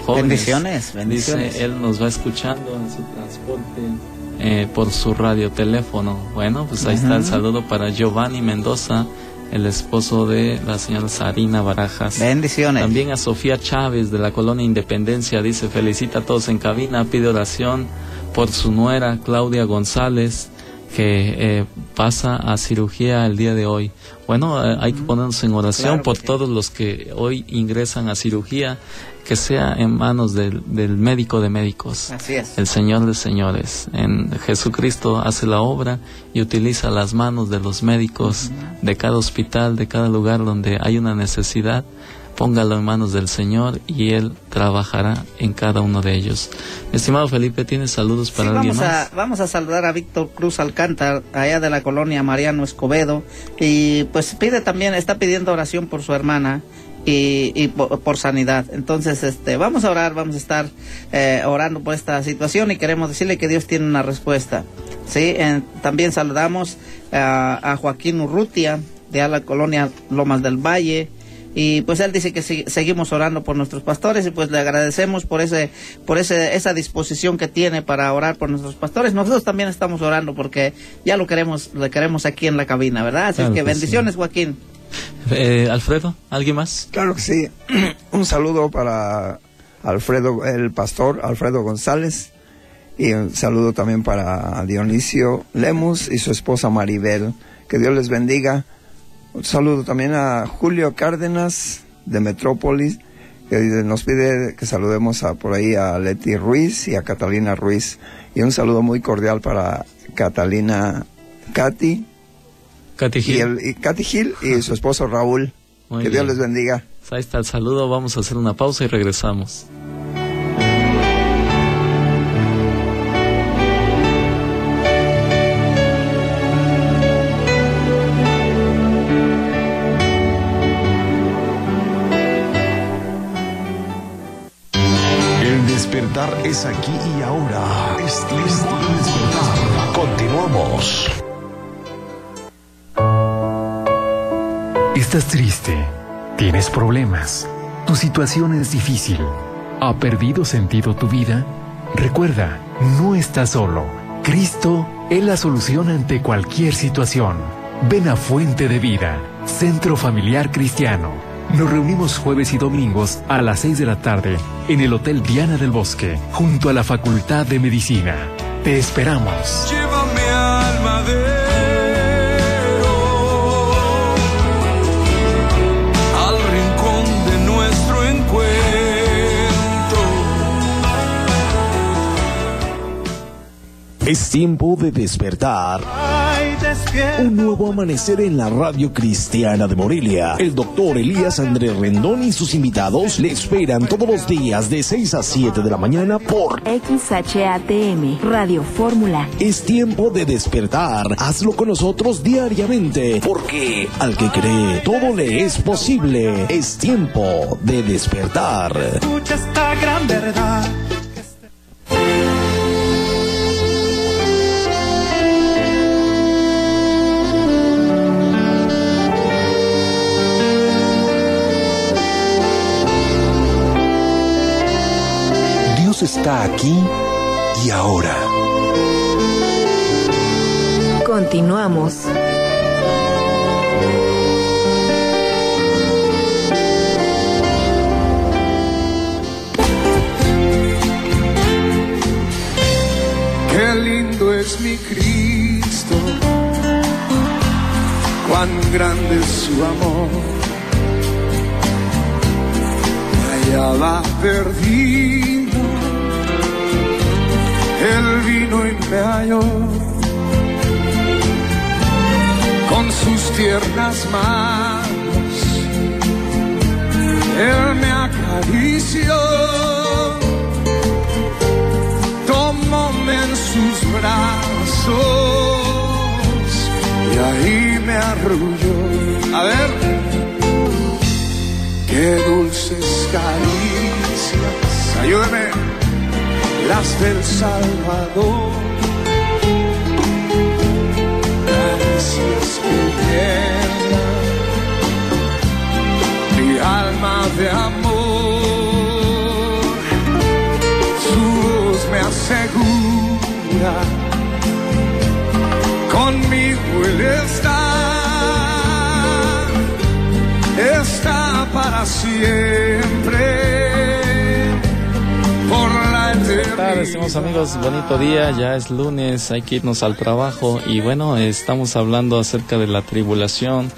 jóvenes. Bendiciones. Dice, él nos va escuchando en su transporte por su radioteléfono. Bueno, pues ahí está el saludo para Giovanni Mendoza, el esposo de la señora Sarina Barajas. Bendiciones. También a Sofía Chávez de la colonia Independencia, dice, felicita a todos en cabina, pide oración por su nuera Claudia González, que pasa a cirugía el día de hoy. Bueno, hay que ponernos en oración por todos los que hoy ingresan a cirugía, que sea en manos del médico de médicos. Así es. El Señor de señores. En Jesucristo hace la obra y utiliza las manos de los médicos de cada hospital, de cada lugar donde hay una necesidad. Póngalo en manos del Señor y Él trabajará en cada uno de ellos. Estimado Felipe, ¿tienes saludos para alguien más? Vamos a saludar a Víctor Cruz Alcántar, allá de la colonia Mariano Escobedo, y pues está pidiendo oración por su hermana y por sanidad. Entonces, vamos a orar, vamos a estar orando por esta situación y queremos decirle que Dios tiene una respuesta. ¿Sí? También saludamos a Joaquín Urrutia, de la colonia Lomas del Valle, y pues él dice que seguimos orando por nuestros pastores, y pues le agradecemos por esa disposición que tiene para orar por nuestros pastores. Nosotros también estamos orando porque ya le queremos aquí en la cabina, ¿verdad? Así claro que bendiciones, sí. Joaquín. Alfredo, ¿alguien más? Claro que sí. Un saludo para Alfredo, el pastor Alfredo González, y un saludo también para Dionisio Lemus y su esposa Maribel. Que Dios les bendiga. Un saludo también a Julio Cárdenas de Metrópolis, que nos pide que saludemos por ahí a Leti Ruiz y a Catalina Ruiz. Y un saludo muy cordial para Katy Gil y su esposo Raúl. Muy que bien. Dios les bendiga. Ahí está el saludo. Vamos a hacer una pausa y regresamos. El despertar es aquí y ahora. Es tiempo de despertar. Continuamos. ¿Estás triste? ¿Tienes problemas? ¿Tu situación es difícil? ¿Ha perdido sentido tu vida? Recuerda, no estás solo. Cristo es la solución ante cualquier situación. Ven a Fuente de Vida, Centro Familiar Cristiano. Nos reunimos jueves y domingos a las 6 de la tarde en el Hotel Diana del Bosque, junto a la Facultad de Medicina. Te esperamos. Llévame al madero, al rincón de nuestro encuentro. Es tiempo de despertar. Un nuevo amanecer en la Radio Cristiana de Morelia. El doctor Elías Andrés Rendón y sus invitados le esperan todos los días de 6 a 7 de la mañana por XHATM, Radio Fórmula. Es tiempo de despertar. Hazlo con nosotros diariamente, porque al que cree, todo le es posible. Es tiempo de despertar. Escucha esta gran verdad. Está aquí y ahora. Continuamos. Qué lindo es mi Cristo, cuán grande es su amor. Me hallaba perdido, Él vino y me halló, con sus tiernas manos Él me acarició, tomóme en sus brazos y ahí me arrulló. A ver, qué dulces caricias, ayúdame, las del Salvador, caricias que llenan mi alma de amor. Su voz me asegura, conmigo Él está para siempre. ¿Qué tal, estimados amigos? Bonito día, ya es lunes, hay que irnos al trabajo y bueno, estamos hablando acerca de la tribulación.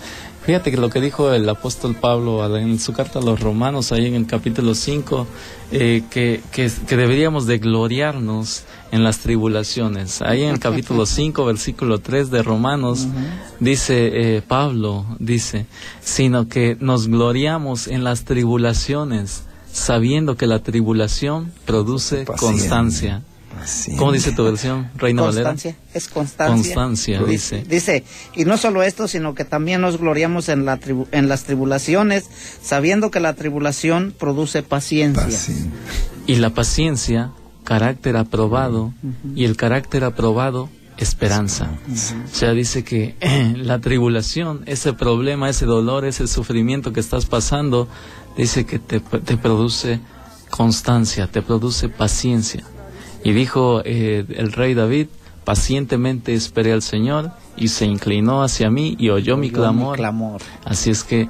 Fíjate que lo que dijo el apóstol Pablo en su carta a los Romanos, ahí en el capítulo 5, que deberíamos de gloriarnos en las tribulaciones. Ahí en el capítulo 5, versículo 3 de Romanos, dice Pablo, sino que nos gloriamos en las tribulaciones, sabiendo que la tribulación produce constancia. ¿Cómo dice tu versión, Reina Valera? Es constancia. Constancia, dice. Dice, y no solo esto, sino que también nos gloriamos en las tribulaciones, sabiendo que la tribulación produce paciencia. Y la paciencia, carácter aprobado, y el carácter aprobado, esperanza. O sea, dice que la tribulación, ese problema, ese dolor, ese sufrimiento que estás pasando, dice que te produce constancia, te produce paciencia. Y dijo el rey David: pacientemente esperé al Señor y se inclinó hacia mí y oyó mi clamor. Así es que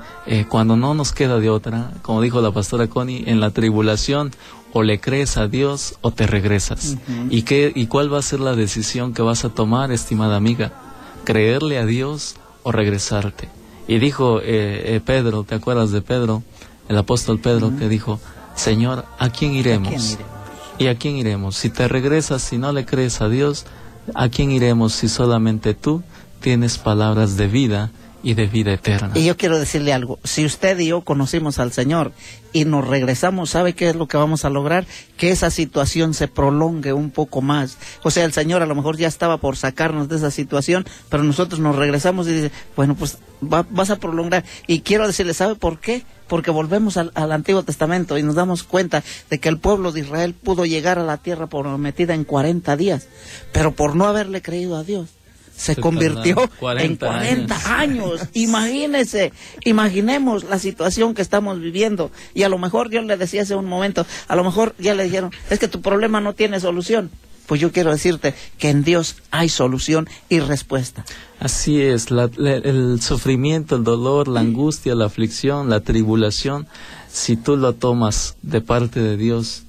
cuando no nos queda de otra, como dijo la pastora Connie, en la tribulación o le crees a Dios o te regresas. ¿Y cuál va a ser la decisión que vas a tomar, estimada amiga? ¿Creerle a Dios o regresarte? Y dijo Pedro, ¿te acuerdas de Pedro? El apóstol Pedro, que dijo: Señor, ¿a quién iremos? ¿Y a quién iremos? Si te regresas, si no le crees a Dios, ¿a quién iremos si solamente tú tienes palabras de vida y de vida eterna? Y yo quiero decirle algo: si usted y yo conocimos al Señor y nos regresamos, ¿sabe qué es lo que vamos a lograr? Que esa situación se prolongue un poco más. O sea, el Señor a lo mejor ya estaba por sacarnos de esa situación, pero nosotros nos regresamos y dice: bueno, pues vas a prolongar. Y quiero decirle, ¿sabe por qué? Porque volvemos al Antiguo Testamento y nos damos cuenta de que el pueblo de Israel pudo llegar a la tierra prometida en 40 días, pero por no haberle creído a Dios, se convirtió en 40 años. Imaginemos la situación que estamos viviendo. Y a lo mejor, yo le decía hace un momento, a lo mejor ya le dijeron: es que tu problema no tiene solución. Pues yo quiero decirte que en Dios hay solución y respuesta. Así es, el sufrimiento, el dolor, la angustia, la aflicción, la tribulación, si tú lo tomas de parte de Dios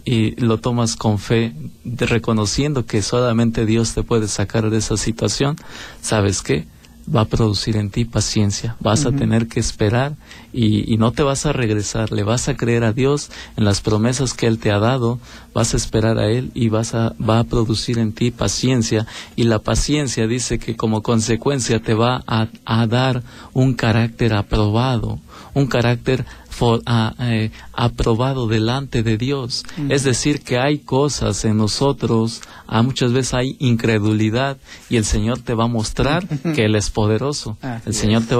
y lo tomas con fe, reconociendo que solamente Dios te puede sacar de esa situación, ¿sabes qué? Va a producir en ti paciencia, vas a tener que esperar y no te vas a regresar, le vas a creer a Dios en las promesas que Él te ha dado, vas a esperar a Él y va a producir en ti paciencia, y la paciencia dice que como consecuencia te va a dar un carácter aprobado, un carácter aprobado delante de Dios. Es decir, que hay cosas en nosotros, muchas veces hay incredulidad, y el Señor te va a mostrar que Él es poderoso. El Señor te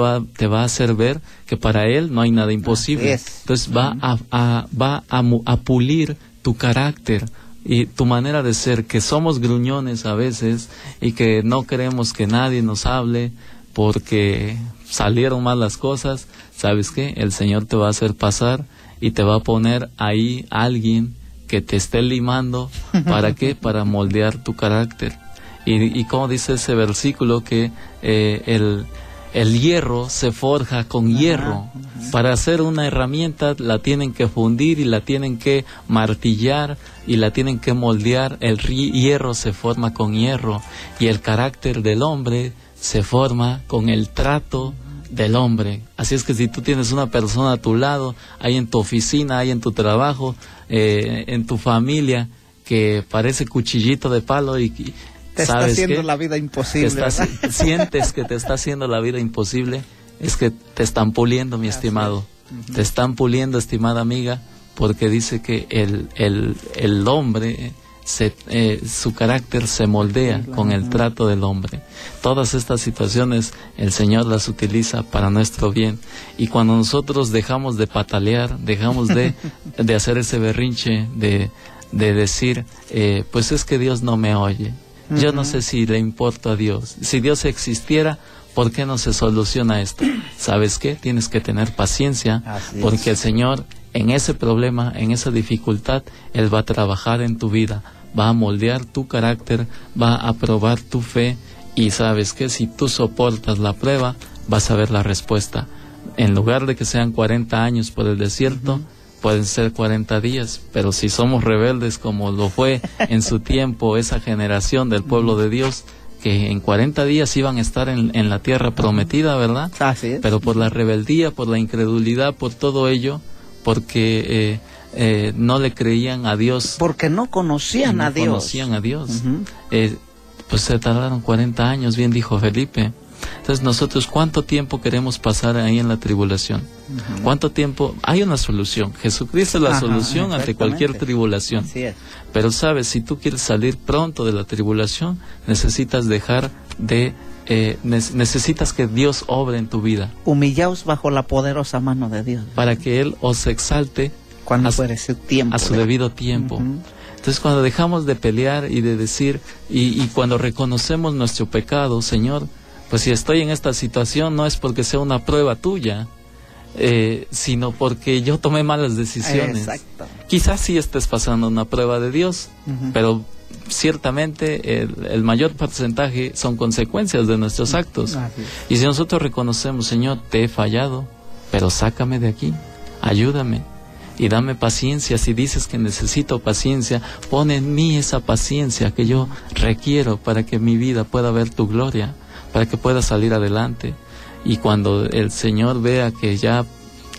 va a hacer ver que para Él no hay nada imposible. Entonces va a pulir tu carácter y tu manera de ser, que somos gruñones a veces y que no queremos que nadie nos hable porque salieron mal las cosas. ¿Sabes qué? El Señor te va a hacer pasar y te va a poner ahí alguien que te esté limando. ¿Para qué? Para moldear tu carácter. Y como dice ese versículo, que el hierro se forja con hierro. Para hacer una herramienta la tienen que fundir y la tienen que martillar y la tienen que moldear. El hierro se forma con hierro, y el carácter del hombre se forma con el trato del hombre. Así es que si tú tienes una persona a tu lado, ahí en tu oficina, ahí en tu trabajo, en tu familia, que parece cuchillito de palo y te está haciendo la vida imposible, sientes que te está haciendo la vida imposible, es que te están puliendo, mi estimado. Te están puliendo, estimada amiga, porque dice que el hombre su carácter se moldea con el trato del hombre. Todas estas situaciones el Señor las utiliza para nuestro bien, y cuando nosotros dejamos de patalear, dejamos de hacer ese berrinche de decir pues es que Dios no me oye, yo no sé si le importa a Dios, si Dios existiera, ¿por qué no se soluciona esto? ¿Sabes qué? Tienes que tener paciencia, porque el Señor en ese problema, en esa dificultad, Él va a trabajar en tu vida, va a moldear tu carácter, va a probar tu fe, y sabes que si tú soportas la prueba, vas a ver la respuesta. En lugar de que sean 40 años por el desierto, pueden ser 40 días, pero si somos rebeldes como lo fue en su tiempo esa generación del pueblo de Dios, que en 40 días iban a estar en la tierra prometida, ¿verdad? Así es. Pero por la rebeldía, por la incredulidad, por todo ello, porque no le creían a Dios, porque no conocían a Dios. Pues se tardaron 40 años, bien dijo Felipe. Entonces nosotros, ¿cuánto tiempo queremos pasar ahí en la tribulación? ¿Cuánto tiempo? Hay una solución. Jesucristo es la solución ante cualquier tribulación. Pero sabes, si tú quieres salir pronto de la tribulación, necesitas dejar de necesitas que Dios obre en tu vida. Humillaos bajo la poderosa mano de Dios, para que Él os exalte cuando fuere su tiempo, a su debido tiempo. Entonces cuando dejamos de pelear y de decir, y cuando reconocemos nuestro pecado, Señor, pues si estoy en esta situación no es porque sea una prueba tuya, sino porque yo tomé malas decisiones. Exacto. Quizás sí estés pasando una prueba de Dios, pero ciertamente el mayor porcentaje son consecuencias de nuestros actos. Y si nosotros reconocemos, Señor, te he fallado, pero sácame de aquí, ayúdame y dame paciencia. Si dices que necesito paciencia, pon en mí esa paciencia que yo requiero para que mi vida pueda ver tu gloria, para que pueda salir adelante. Y cuando el Señor vea que ya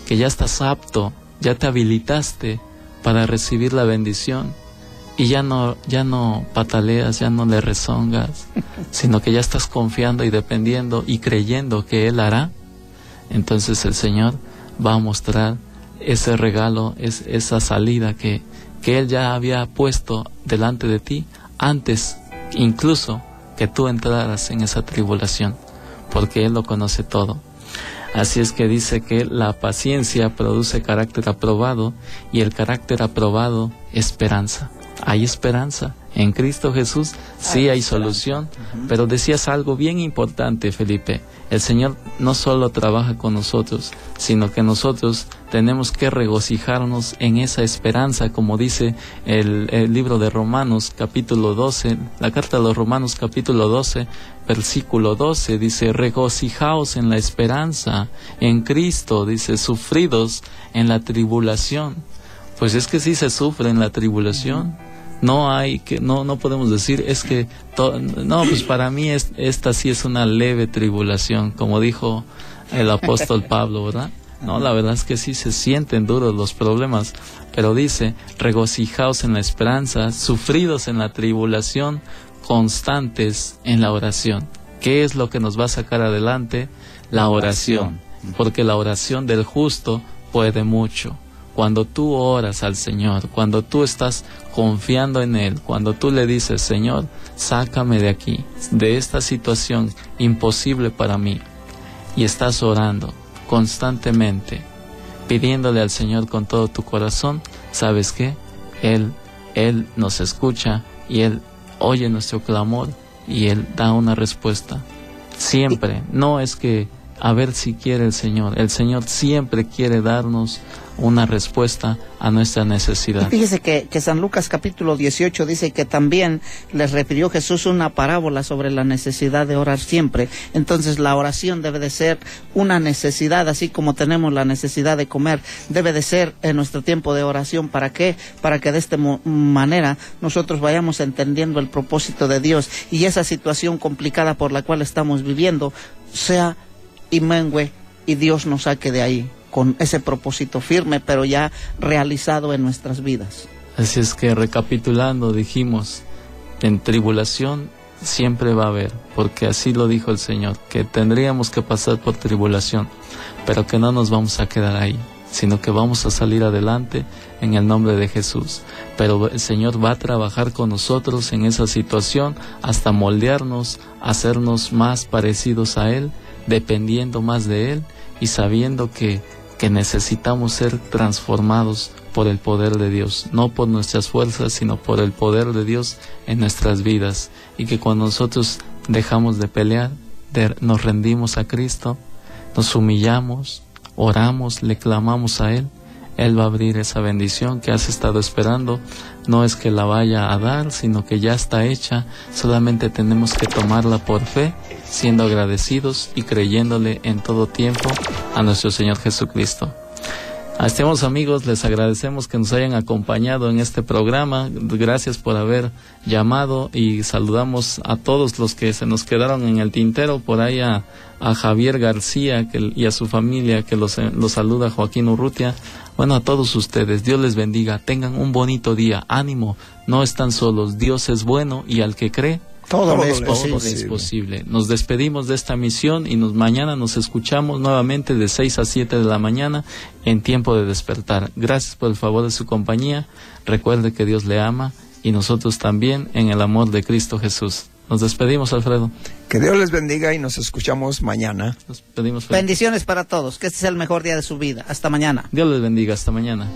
estás apto, ya te habilitaste para recibir la bendición, y ya no pataleas, ya no le rezongas, sino que ya estás confiando y dependiendo y creyendo que Él hará, entonces el Señor va a mostrar ese regalo, esa salida que Él ya había puesto delante de ti antes incluso que tú entraras en esa tribulación, porque Él lo conoce todo. Así es que dice que la paciencia produce carácter aprobado, y el carácter aprobado, esperanza. Hay esperanza. En Cristo Jesús sí hay solución. Pero decías algo bien importante, Felipe. El Señor no solo trabaja con nosotros, sino que nosotros tenemos que regocijarnos en esa esperanza, como dice el libro de Romanos capítulo 12, la carta de los Romanos capítulo 12, versículo 12, dice: regocijaos en la esperanza, en Cristo, dice, sufridos en la tribulación. Pues es que sí se sufre en la tribulación. No podemos decir, es que pues para mí esta sí es una leve tribulación, como dijo el apóstol Pablo, ¿verdad? No, la verdad es que sí se sienten duros los problemas, pero dice: regocijaos en la esperanza, sufridos en la tribulación, constantes en la oración. ¿Qué es lo que nos va a sacar adelante? La oración, porque la oración del justo puede mucho. Cuando tú oras al Señor, cuando tú estás confiando en Él, cuando tú le dices: Señor, sácame de aquí, de esta situación imposible para mí, y estás orando constantemente, pidiéndole al Señor con todo tu corazón, ¿sabes qué? Él nos escucha, y Él oye nuestro clamor, y Él da una respuesta. Siempre, no es que a ver si quiere el Señor siempre quiere darnos una respuesta a nuestra necesidad. Fíjese que San Lucas capítulo 18 dice que también les refirió Jesús una parábola sobre la necesidad de orar siempre. Entonces la oración debe de ser una necesidad, así como tenemos la necesidad de comer, debe de ser en nuestro tiempo de oración. ¿Para qué? Para que de esta manera nosotros vayamos entendiendo el propósito de Dios, y esa situación complicada por la cual estamos viviendo sea y mengue, y Dios nos saque de ahí con ese propósito firme, pero ya realizado en nuestras vidas. Así es que, recapitulando, dijimos, en tribulación siempre va a haber, porque así lo dijo el Señor, que tendríamos que pasar por tribulación, pero que no nos vamos a quedar ahí, sino que vamos a salir adelante en el nombre de Jesús. Pero el Señor va a trabajar con nosotros en esa situación hasta moldearnos, hacernos más parecidos a Él, dependiendo más de Él y sabiendo que necesitamos ser transformados por el poder de Dios, no por nuestras fuerzas, sino por el poder de Dios en nuestras vidas, y que cuando nosotros dejamos de pelear, nos rendimos a Cristo, nos humillamos, oramos, le clamamos a Él, Él va a abrir esa bendición que has estado esperando. No es que la vaya a dar, sino que ya está hecha, solamente tenemos que tomarla por fe, siendo agradecidos y creyéndole en todo tiempo a nuestro Señor Jesucristo. A estimados amigos, les agradecemos que nos hayan acompañado en este programa. Gracias por haber llamado, y saludamos a todos los que se nos quedaron en el tintero. Por ahí a Javier García y a su familia, que los saluda Joaquín Urrutia. Bueno, a todos ustedes, Dios les bendiga, tengan un bonito día, ánimo, no están solos, Dios es bueno, y al que cree, todo es posible. Nos despedimos de esta misión, y mañana nos escuchamos nuevamente de 6 a 7 de la mañana en Tiempo de Despertar. Gracias por el favor de su compañía. Recuerde que Dios le ama, y nosotros también, en el amor de Cristo Jesús. Nos despedimos, Alfredo. Que Dios les bendiga, y nos escuchamos mañana. Bendiciones para todos, que este sea el mejor día de su vida. Hasta mañana. Dios les bendiga, hasta mañana.